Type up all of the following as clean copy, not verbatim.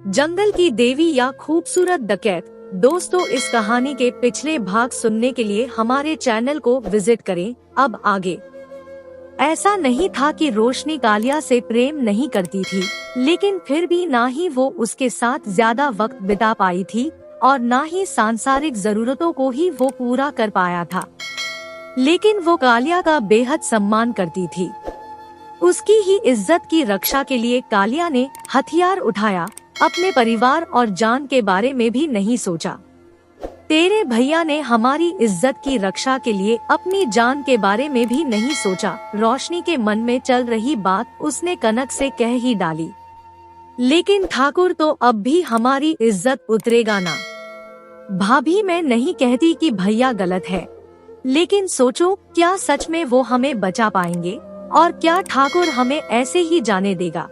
जंगल की देवी या खूबसूरत डकैत। दोस्तों, इस कहानी के पिछले भाग सुनने के लिए हमारे चैनल को विजिट करें। अब आगे। ऐसा नहीं था कि रोशनी कालिया से प्रेम नहीं करती थी, लेकिन फिर भी ना ही वो उसके साथ ज्यादा वक्त बिता पाई थी और ना ही सांसारिक जरूरतों को ही वो पूरा कर पाया था। लेकिन वो कालिया का बेहद सम्मान करती थी। उसकी ही इज्जत की रक्षा के लिए कालिया ने हथियार उठाया। अपने परिवार और जान के बारे में भी नहीं सोचा। तेरे भैया ने हमारी इज्जत की रक्षा के लिए अपनी जान के बारे में भी नहीं सोचा। रोशनी के मन में चल रही बात उसने कनक से कह ही डाली। लेकिन ठाकुर, तो अब भी हमारी इज्जत उतरेगा ना। भाभी, मैं नहीं कहती कि भैया गलत है, लेकिन सोचो, क्या सच में वो हमें बचा पाएंगे? और क्या ठाकुर हमें ऐसे ही जाने देगा?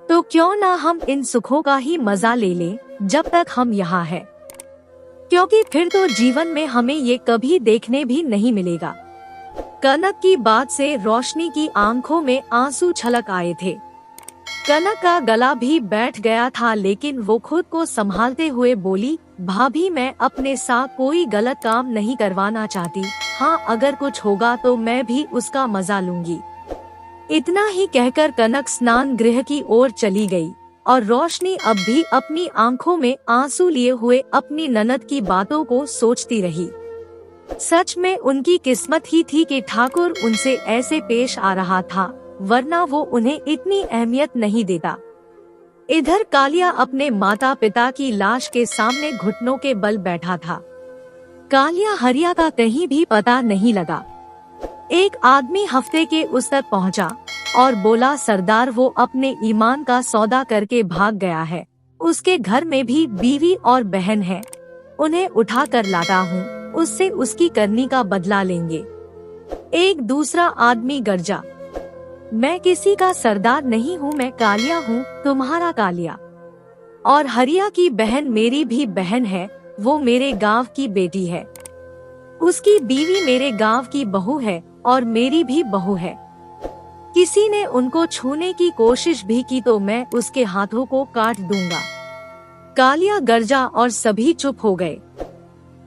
तो क्यों ना हम इन सुखों का ही मजा ले लें जब तक हम यहाँ हैं, क्योंकि फिर तो जीवन में हमें ये कभी देखने भी नहीं मिलेगा। कनक की बात से रोशनी की आंखों में आंसू छलक आए थे। कनक का गला भी बैठ गया था, लेकिन वो खुद को संभालते हुए बोली, भाभी, मैं अपने साथ कोई गलत काम नहीं करवाना चाहती। हाँ, अगर कुछ होगा तो मैं भी उसका मजा लूंगी। इतना ही कहकर कनक स्नान गृह की ओर चली गई और रोशनी अब भी अपनी आंखों में आंसू लिए हुए अपनी ननद की बातों को सोचती रही। सच में उनकी किस्मत ही थी कि ठाकुर उनसे ऐसे पेश आ रहा था, वरना वो उन्हें इतनी अहमियत नहीं देता। इधर कालिया अपने माता पिता की लाश के सामने घुटनों के बल बैठा था। कालिया हरिया का कहीं भी पता नहीं लगा। एक आदमी हफ्ते के उस तक पहुंचा और बोला, सरदार, वो अपने ईमान का सौदा करके भाग गया है। उसके घर में भी बीवी और बहन है। उन्हें उठा कर लाता हूँ, उससे उसकी करनी का बदला लेंगे। एक दूसरा आदमी गरजा, मैं किसी का सरदार नहीं हूँ, मैं कालिया हूँ, तुम्हारा कालिया। और हरिया की बहन मेरी भी बहन है, वो मेरे गांव की बेटी है। उसकी बीवी मेरे गांव की बहू है और मेरी भी बहू है। किसी ने उनको छूने की कोशिश भी की तो मैं उसके हाथों को काट दूंगा। कालिया गरजा और सभी चुप हो गए।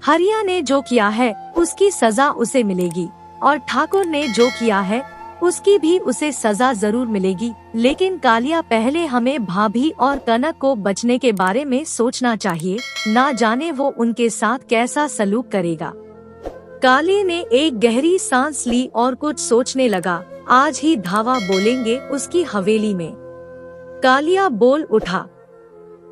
हरिया ने जो किया है उसकी सजा उसे मिलेगी और ठाकुर ने जो किया है उसकी भी उसे सजा जरूर मिलेगी। लेकिन कालिया, पहले हमें भाभी और कनक को बचने के बारे में सोचना चाहिए। ना जाने वो उनके साथ कैसा सलूक करेगा। कालिया ने एक गहरी सांस ली और कुछ सोचने लगा। आज ही धावा बोलेंगे उसकी हवेली में। कालिया बोल उठा।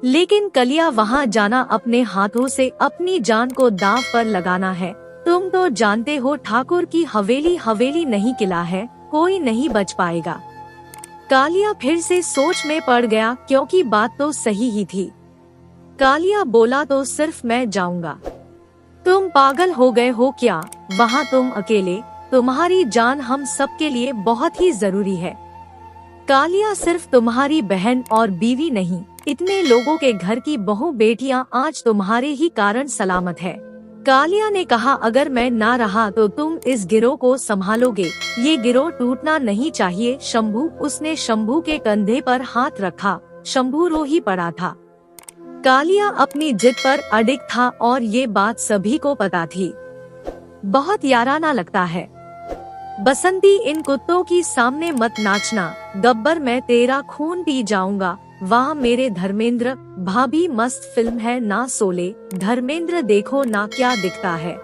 लेकिन कलिया, वहाँ जाना अपने हाथों से अपनी जान को दांव पर लगाना है। तुम तो जानते हो ठाकुर की हवेली नहीं किला है, कोई नहीं बच पाएगा। कालिया फिर से सोच में पड़ गया, क्योंकि बात तो सही ही थी। कालिया बोला, तो सिर्फ मैं जाऊंगा। तुम पागल हो गए हो क्या? वहाँ तुम अकेले, तुम्हारी जान हम सबके लिए बहुत ही जरूरी है। कालिया, सिर्फ तुम्हारी बहन और बीवी नहीं, इतने लोगों के घर की बहू बेटियां आज तुम्हारे ही कारण सलामत है। कालिया ने कहा, अगर मैं ना रहा तो तुम इस गिरोह को संभालोगे। ये गिरोह टूटना नहीं चाहिए। शंभू, उसने शंभू के कंधे पर हाथ रखा। शंभू रो ही पड़ा था। कालिया अपनी जिद पर अडिग था और ये बात सभी को पता थी। बहुत याराना लगता है। बसंती, इन कुत्तों की सामने मत नाचना। गब्बर, मैं तेरा खून पी जाऊंगा। वाह मेरे धर्मेंद्र, भाभी मस्त फिल्म है ना सोले। धर्मेंद्र, देखो ना क्या दिखता है।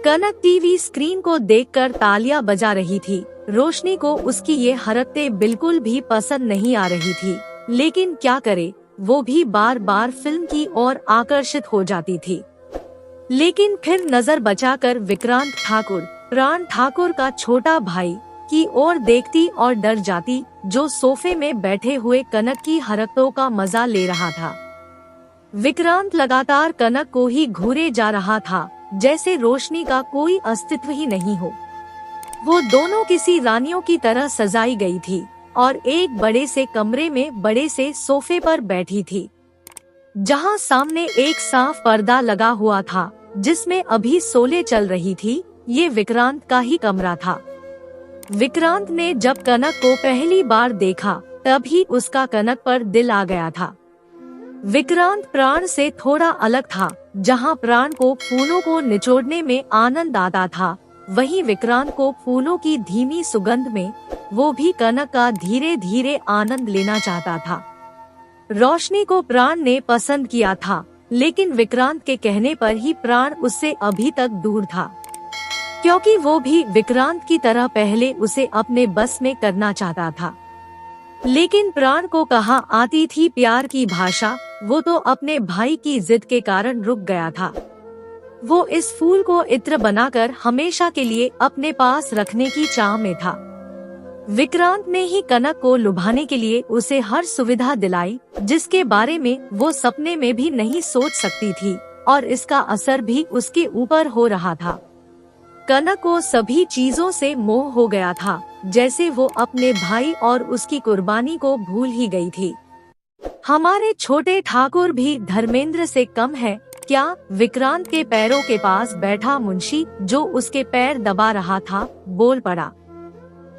कनक टीवी स्क्रीन को देखकर तालियां बजा रही थी। रोशनी को उसकी ये हरकतें बिल्कुल भी पसंद नहीं आ रही थी, लेकिन क्या करे, वो भी बार बार फिल्म की ओर आकर्षित हो जाती थी। लेकिन फिर नजर बचाकर विक्रांत ठाकुर, प्राण ठाकुर का छोटा भाई, की ओर देखती और डर जाती, जो सोफे में बैठे हुए कनक की हरकतों का मजा ले रहा था। विक्रांत लगातार कनक को ही घूरे जा रहा था, जैसे रोशनी का कोई अस्तित्व ही नहीं हो। वो दोनों किसी रानियों की तरह सजाई गई थी और एक बड़े से कमरे में बड़े से सोफे पर बैठी थी, जहां सामने एक साफ पर्दा लगा हुआ था, जिसमें अभी शोले चल रही थी। ये विक्रांत का ही कमरा था। विक्रांत ने जब कनक को पहली बार देखा, तब ही उसका कनक पर दिल आ गया था। विक्रांत प्राण से थोड़ा अलग था। जहाँ प्राण को फूलों को निचोड़ने में आनंद आता था, वहीं विक्रांत को फूलों की धीमी सुगंध में वो भी कनक का धीरे धीरे आनंद लेना चाहता था। रोशनी को प्राण ने पसंद किया था, लेकिन विक्रांत के कहने पर ही प्राण उससे अभी तक दूर था, क्योंकि वो भी विक्रांत की तरह पहले उसे अपने बस में करना चाहता था। लेकिन प्राण को कहाँ आती थी प्यार की भाषा। वो तो अपने भाई की जिद के कारण रुक गया था। वो इस फूल को इत्र बनाकर हमेशा के लिए अपने पास रखने की चाह में था। विक्रांत ने ही कनक को लुभाने के लिए उसे हर सुविधा दिलाई, जिसके बारे में वो सपने में भी नहीं सोच सकती थी, और इसका असर भी उसके ऊपर हो रहा था। कनक को सभी चीजों से मोह हो गया था, जैसे वो अपने भाई और उसकी कुर्बानी को भूल ही गई थी। हमारे छोटे ठाकुर भी धर्मेंद्र से कम है क्या? विक्रांत के पैरों के पास बैठा मुंशी, जो उसके पैर दबा रहा था, बोल पड़ा,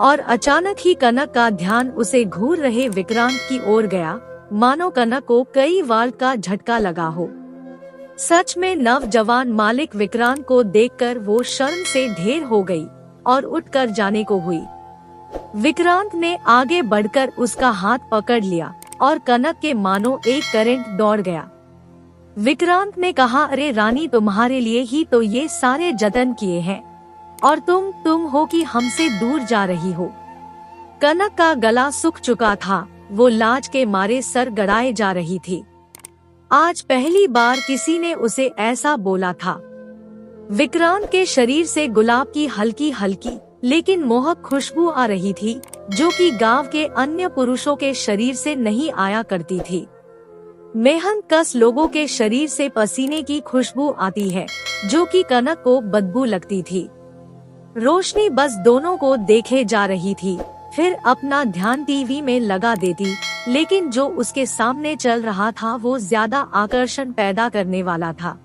और अचानक ही कनक का ध्यान उसे घूर रहे विक्रांत की ओर गया, मानो कनक को कई वाल्ट का झटका लगा हो। सच में नवजवान मालिक विक्रांत को देखकर वो शर्म से ढेर हो गई और उठकर जाने को हुई। विक्रांत ने आगे बढ़कर उसका हाथ पकड़ लिया और कनक के मानो एक करंट दौड़ गया। विक्रांत ने कहा, अरे रानी, तुम्हारे लिए ही तो ये सारे जतन किए हैं, और तुम हो कि हमसे दूर जा रही हो। कनक का गला सूख चुका था, वो लाज के मारे सर गड़ाए जा रही थी। आज पहली बार किसी ने उसे ऐसा बोला था। विक्रांत के शरीर से गुलाब की हल्की हल्की लेकिन मोहक खुशबू आ रही थी, जो कि गांव के अन्य पुरुषों के शरीर से नहीं आया करती थी। मेहनत कस लोगों के शरीर से पसीने की खुशबू आती है, जो कि कनक को बदबू लगती थी। रोशनी बस दोनों को देखे जा रही थी, फिर अपना ध्यान टीवी में लगा देती, लेकिन जो उसके सामने चल रहा था वो ज्यादा आकर्षण पैदा करने वाला था।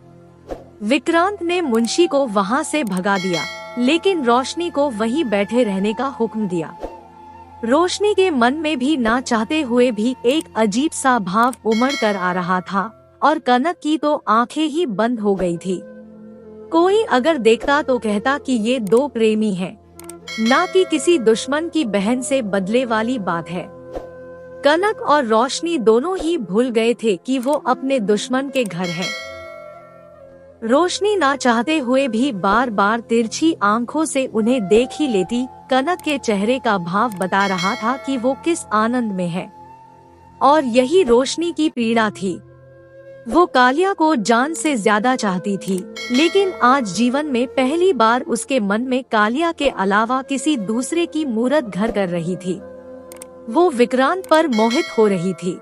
विक्रांत ने मुंशी को वहां से भगा दिया, लेकिन रोशनी को वहीं बैठे रहने का हुक्म दिया। रोशनी के मन में भी ना चाहते हुए भी एक अजीब सा भाव उमड़ कर आ रहा था, और कनक की तो आंखें ही बंद हो गई थी। कोई अगर देखता तो कहता कि ये दो प्रेमी हैं, ना कि किसी दुश्मन की बहन से बदले वाली बात है। कनक और रोशनी दोनों ही भूल गए थे कि वो अपने दुश्मन के घर हैं। रोशनी ना चाहते हुए भी बार बार तिरछी आंखों से उन्हें देख ही लेती। कनक के चेहरे का भाव बता रहा था कि वो किस आनंद में है, और यही रोशनी की पीड़ा थी। वो कालिया को जान से ज्यादा चाहती थी, लेकिन आज जीवन में पहली बार उसके मन में कालिया के अलावा किसी दूसरे की मूरत घर कर रही थी। वो विक्रांत पर मोहित हो रही थी।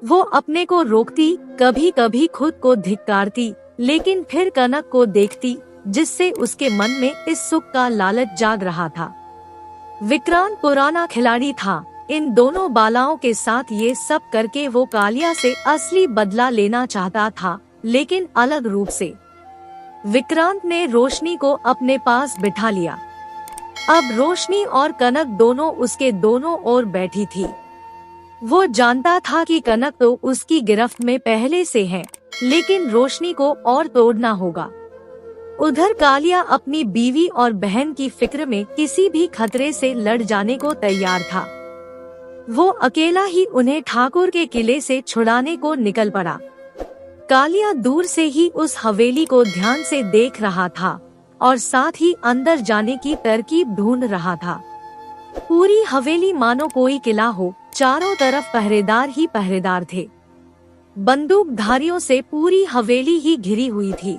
वो अपने को रोकती, कभी कभी खुद को धिक्कारती, लेकिन फिर कनक को देखती, जिससे उसके मन में इस सुख का लालच जाग रहा था। विक्रांत पुराना खिलाड़ी था। इन दोनों बालाओं के साथ ये सब करके वो कालिया से असली बदला लेना चाहता था, लेकिन अलग रूप से। विक्रांत ने रोशनी को अपने पास बिठा लिया। अब रोशनी और कनक दोनों उसके दोनों ओर बैठी थी। वो जानता था कि कनक तो उसकी गिरफ्त में पहले से है, लेकिन रोशनी को और तोड़ना होगा। उधर कालिया अपनी बीवी और बहन की फिक्र में किसी भी खतरे से लड़ जाने को तैयार था। वो अकेला ही उन्हें ठाकुर के किले से छुड़ाने को निकल पड़ा। कालिया दूर से ही उस हवेली को ध्यान से देख रहा था और साथ ही अंदर जाने की तरकीब ढूंढ रहा था। पूरी हवेली मानो कोई किला हो, चारों तरफ पहरेदार ही पहरेदार थे। बंदूकधारियों से पूरी हवेली ही घिरी हुई थी।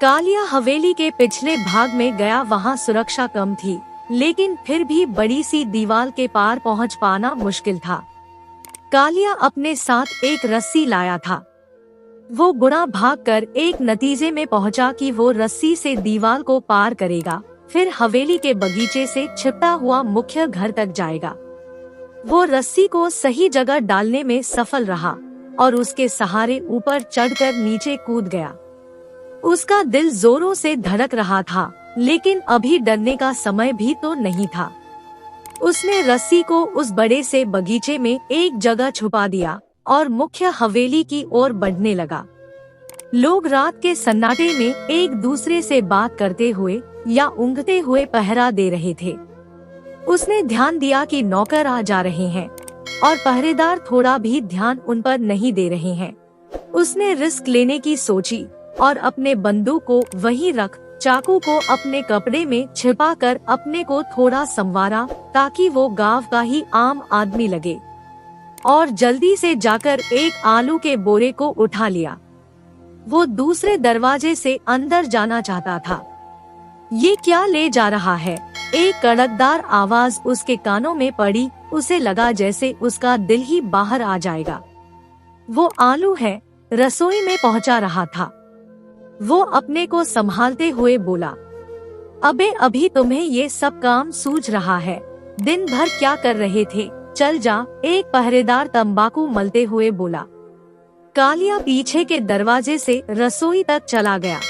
कालिया हवेली के पिछले भाग में गया, वहाँ सुरक्षा कम थी, लेकिन फिर भी बड़ी सी दीवार के पार पहुँच पाना मुश्किल था। कालिया अपने साथ एक रस्सी लाया था। वो गुणा भागकर एक नतीजे में पहुंचा कि वो रस्सी से दीवार को पार करेगा, फिर हवेली के बगीचे से छिपता हुआ मुख्य घर तक जाएगा। वो रस्सी को सही जगह डालने में सफल रहा और उसके सहारे ऊपर चढ़कर नीचे कूद गया। उसका दिल जोरों से धड़क रहा था, लेकिन अभी डरने का समय भी तो नहीं था। उसने रस्सी को उस बड़े से बगीचे में एक जगह छुपा दिया, और मुख्य हवेली की ओर बढ़ने लगा। लोग रात के सन्नाटे में एक दूसरे से बात करते हुए या ऊँघते हुए पहरा दे रहे थे। उसने ध्यान दिया कि नौकर आ जा रहे हैं और पहरेदार थोड़ा भी ध्यान उन पर नहीं दे रहे हैं। उसने रिस्क लेने की सोची और अपने बंदूक को वहीं रख चाकू को अपने कपड़े में छिपाकर अपने को थोड़ा संवारा ताकि वो गांव का ही आम आदमी लगे, और जल्दी से जाकर एक आलू के बोरे को उठा लिया। वो दूसरे दरवाजे से अंदर जाना चाहता था। ये क्या ले जा रहा है? एक कड़कदार आवाज उसके कानों में पड़ी। उसे लगा जैसे उसका दिल ही बाहर आ जाएगा। वो आलू है, रसोई में पहुंचा रहा था। वो अपने को संभालते हुए बोला, अबे अभी तुम्हें ये सब काम सूझ रहा है? दिन भर क्या कर रहे थे? चल जा। एक पहरेदार तंबाकू मलते हुए बोला। कालिया पीछे के दरवाजे से रसोई तक चला गया।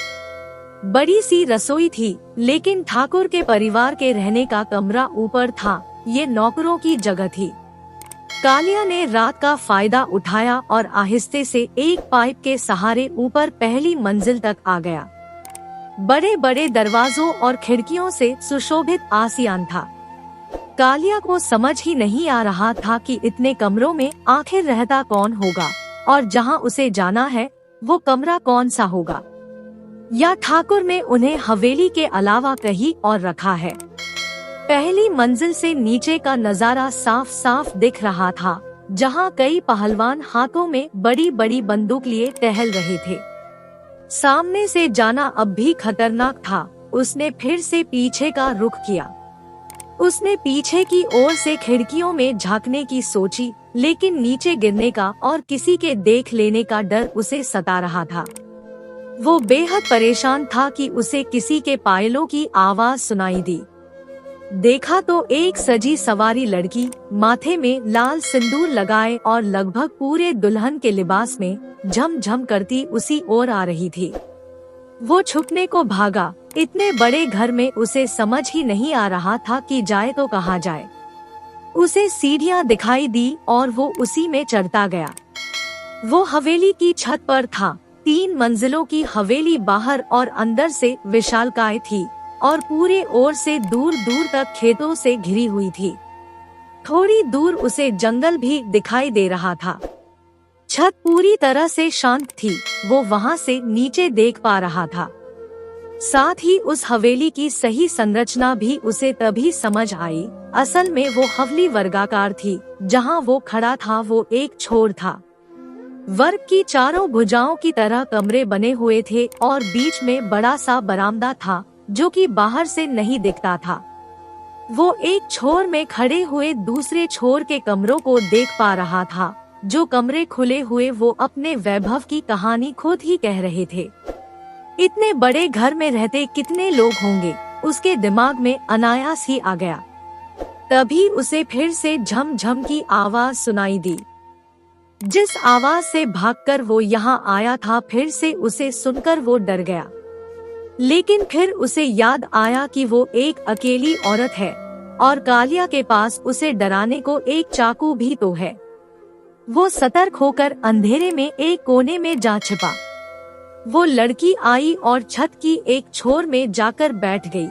बड़ी सी रसोई थी, लेकिन ठाकुर के परिवार के रहने का कमरा ऊपर था। ये नौकरों की जगह थी। कालिया ने रात का फायदा उठाया और आहिस्ते से एक पाइप के सहारे ऊपर पहली मंजिल तक आ गया। बड़े बड़े दरवाजों और खिड़कियों से सुशोभित आसियान था। कालिया को समझ ही नहीं आ रहा था कि इतने कमरों में आखिर रहता कौन होगा, और जहां उसे जाना है वो कमरा कौन सा होगा, या ठाकुर ने उन्हें हवेली के अलावा कहीं और रखा है। पहली मंजिल से नीचे का नजारा साफ साफ दिख रहा था, जहां कई पहलवान हाथों में बड़ी बड़ी बंदूक लिए टहल रहे थे। सामने से जाना अब भी खतरनाक था। उसने फिर से पीछे का रुख किया। उसने पीछे की ओर से खिड़कियों में झांकने की सोची, लेकिन नीचे गिरने का और किसी के देख लेने का डर उसे सता रहा था। वो बेहद परेशान था कि उसे किसी के पायलों की आवाज सुनाई दी। देखा तो एक सजी सवारी लड़की माथे में लाल सिंदूर लगाए और लगभग पूरे दुल्हन के लिबास में झमझम करती उसी ओर आ रही थी। वो छुपने को भागा। इतने बड़े घर में उसे समझ ही नहीं आ रहा था कि जाए तो कहाँ जाए। उसे सीढ़ियाँ दिखाई दी और वो उसी में चढ़ता गया। वो हवेली की छत पर था। 3 मंजिलों की हवेली बाहर और अंदर से विशालकाय थी और पूरे ओर से दूर दूर तक खेतों से घिरी हुई थी। थोड़ी दूर उसे जंगल भी दिखाई दे रहा था। छत पूरी तरह से शांत थी। वो वहां से नीचे देख पा रहा था। साथ ही उस हवेली की सही संरचना भी उसे तभी समझ आई। असल में वो हवेली वर्गाकार थी। जहां वो खड़ा था वो एक छोर था। वर्ग की चारों भुजाओं की तरह कमरे बने हुए थे और बीच में बड़ा सा बरामदा था जो कि बाहर से नहीं दिखता था। वो एक छोर में खड़े हुए दूसरे छोर के कमरों को देख पा रहा था। जो कमरे खुले हुए वो अपने वैभव की कहानी खुद ही कह रहे थे। इतने बड़े घर में रहते कितने लोग होंगे, उसके दिमाग में अनायास ही आ गया। तभी उसे फिर से झमझम की आवाज सुनाई दी। जिस आवाज से भागकर वो यहाँ आया था, फिर से उसे सुनकर वो डर गया। लेकिन फिर उसे याद आया कि वो एक अकेली औरत है और कालिया के पास उसे डराने को एक चाकू भी तो है। वो सतर्क होकर अंधेरे में एक कोने में जा छिपा। वो लड़की आई और छत की एक छोर में जाकर बैठ गई।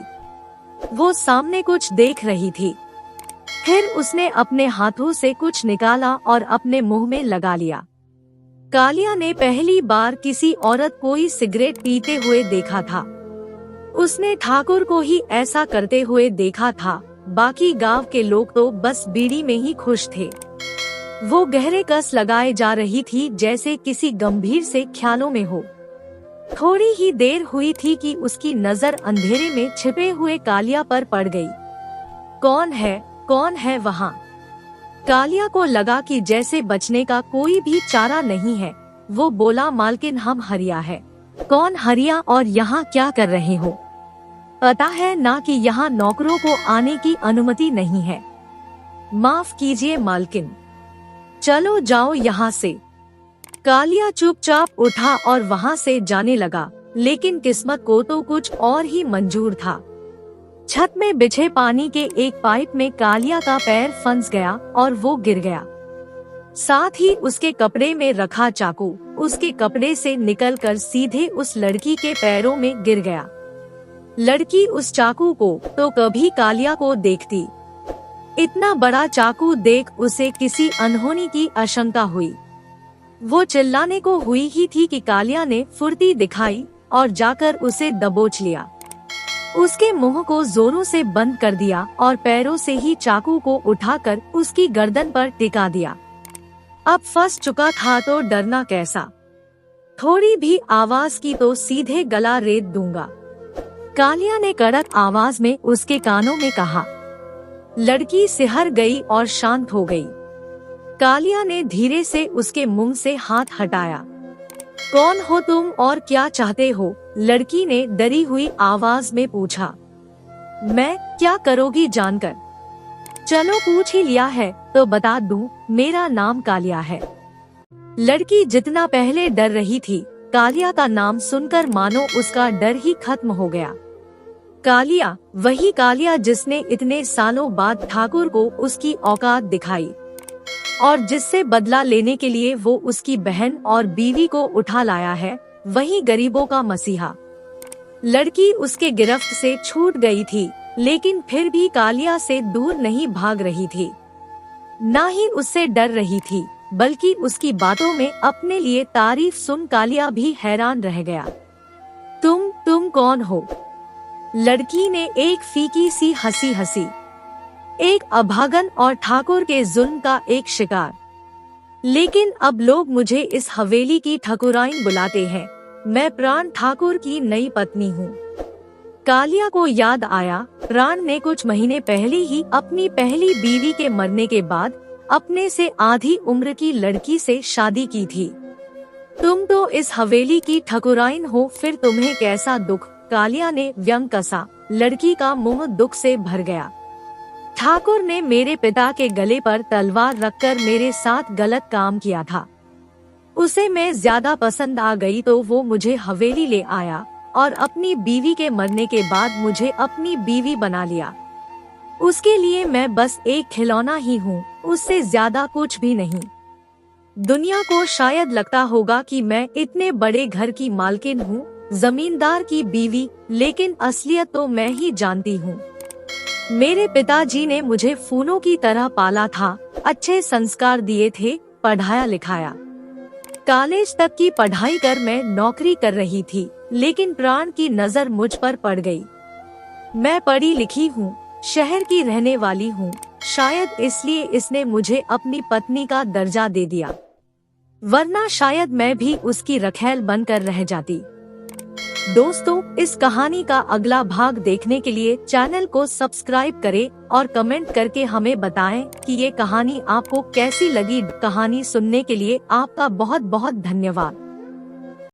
वो सामने कुछ देख रही थी। फिर उसने अपने हाथों से कुछ निकाला और अपने मुंह में लगा लिया। कालिया ने पहली बार किसी औरत को ही सिगरेट पीते हुए देखा था। उसने ठाकुर को ही ऐसा करते हुए देखा था। बाकी गांव के लोग तो बस बीड़ी में ही खुश थे। वो गहरे कस लगाए जा रही थी, जैसे किसी गंभीर से ख्यालों में हो। थोड़ी ही देर हुई थी कि उसकी नजर अंधेरे में छिपे हुए कालिया पर पड़ गई। कौन है वहाँ? कालिया को लगा कि जैसे बचने का कोई भी चारा नहीं है। वो बोला, मालकिन, हम हरिया है। कौन हरिया, और यहाँ क्या कर रहे हो? पता है ना कि यहाँ नौकरों को आने की अनुमति नहीं है। माफ कीजिए मालकिन, चलो जाओ यहाँ से। कालिया चुपचाप उठा और वहाँ से जाने लगा, लेकिन किस्मत को तो कुछ और ही मंजूर था। छत में बिछे पानी के एक पाइप में कालिया का पैर फंस गया और वो गिर गया। साथ ही उसके कपड़े में रखा चाकू उसके कपड़े से निकलकर सीधे उस लड़की के पैरों में गिर गया। लड़की उस चाकू को तो कभी कालिया को देखती। इतना बड़ा चाकू देख उसे किसी अनहोनी की आशंका हुई। वो चिल्लाने को हुई ही थी कि कालिया ने फुर्ती दिखाई और जाकर उसे दबोच लिया। उसके मुंह को जोरों से बंद कर दिया और पैरों से ही चाकू को उठाकर उसकी गर्दन पर टिका दिया। अब फंस चुका था तो डरना कैसा, थोड़ी भी आवाज की तो सीधे गला रेत दूंगा। कालिया ने कड़क आवाज में उसके कानों में कहा। लड़की सिहर गई और शांत हो गई। कालिया ने धीरे से उसके मुंह से हाथ हटाया। कौन हो तुम और क्या चाहते हो? लड़की ने डरी हुई आवाज में पूछा। मैं क्या करोगी जानकर? चलो पूछ ही लिया है तो बता दूं, मेरा नाम कालिया है। लड़की जितना पहले डर रही थी, कालिया का नाम सुनकर मानो उसका डर ही खत्म हो गया। कालिया, वही कालिया जिसने इतने सालों बाद ठाकुर को उसकी औकात दिखाई और जिससे बदला लेने के लिए वो उसकी बहन और बीवी को उठा लाया है, वही गरीबों का मसीहा। लड़की उसके गिरफ्त से छूट गई थी, लेकिन फिर भी कालिया से दूर नहीं भाग रही थी, ना ही उससे डर रही थी, बल्कि उसकी बातों में अपने लिए तारीफ सुन कालिया भी हैरान रह गया। तुम कौन हो? लड़की ने एक फीकी सी हंसी हंसी। एक अभागन और ठाकुर के जुल्म का एक शिकार। लेकिन अब लोग मुझे इस हवेली की ठकुराइन बुलाते हैं। मैं प्राण ठाकुर की नई पत्नी हूँ। कालिया को याद आया, प्राण ने कुछ महीने पहले ही अपनी पहली बीवी के मरने के बाद अपने से आधी उम्र की लड़की से शादी की थी। तुम तो इस हवेली की ठकुराइन हो, फिर तुम्हें कैसा दुख? कालिया ने व्यंग कसा। लड़की का मुंह दुख से भर गया। ठाकुर ने मेरे पिता के गले पर तलवार रखकर मेरे साथ गलत काम किया था। उसे मैं ज्यादा पसंद आ गई तो वो मुझे हवेली ले आया और अपनी बीवी के मरने के बाद मुझे अपनी बीवी बना लिया। उसके लिए मैं बस एक खिलौना ही हूँ, उससे ज्यादा कुछ भी नहीं। दुनिया को शायद लगता होगा कि मैं इतने बड़े घर की मालकिन हूँ, जमींदार की बीवी, लेकिन असलियत तो मैं ही जानती हूँ। मेरे पिताजी ने मुझे फूलों की तरह पाला था, अच्छे संस्कार दिए थे, पढ़ाया लिखाया। कॉलेज तक की पढ़ाई कर मैं नौकरी कर रही थी, लेकिन प्राण की नजर मुझ पर पड़ गई। मैं पढ़ी लिखी हूँ, शहर की रहने वाली हूँ, शायद इसलिए इसने मुझे अपनी पत्नी का दर्जा दे दिया, वरना शायद मैं भी उसकी रखैल बनकर रह जाती। दोस्तों, इस कहानी का अगला भाग देखने के लिए चैनल को सब्सक्राइब करें और कमेंट करके हमें बताएं कि ये कहानी आपको कैसी लगी। कहानी सुनने के लिए आपका बहुत बहुत धन्यवाद।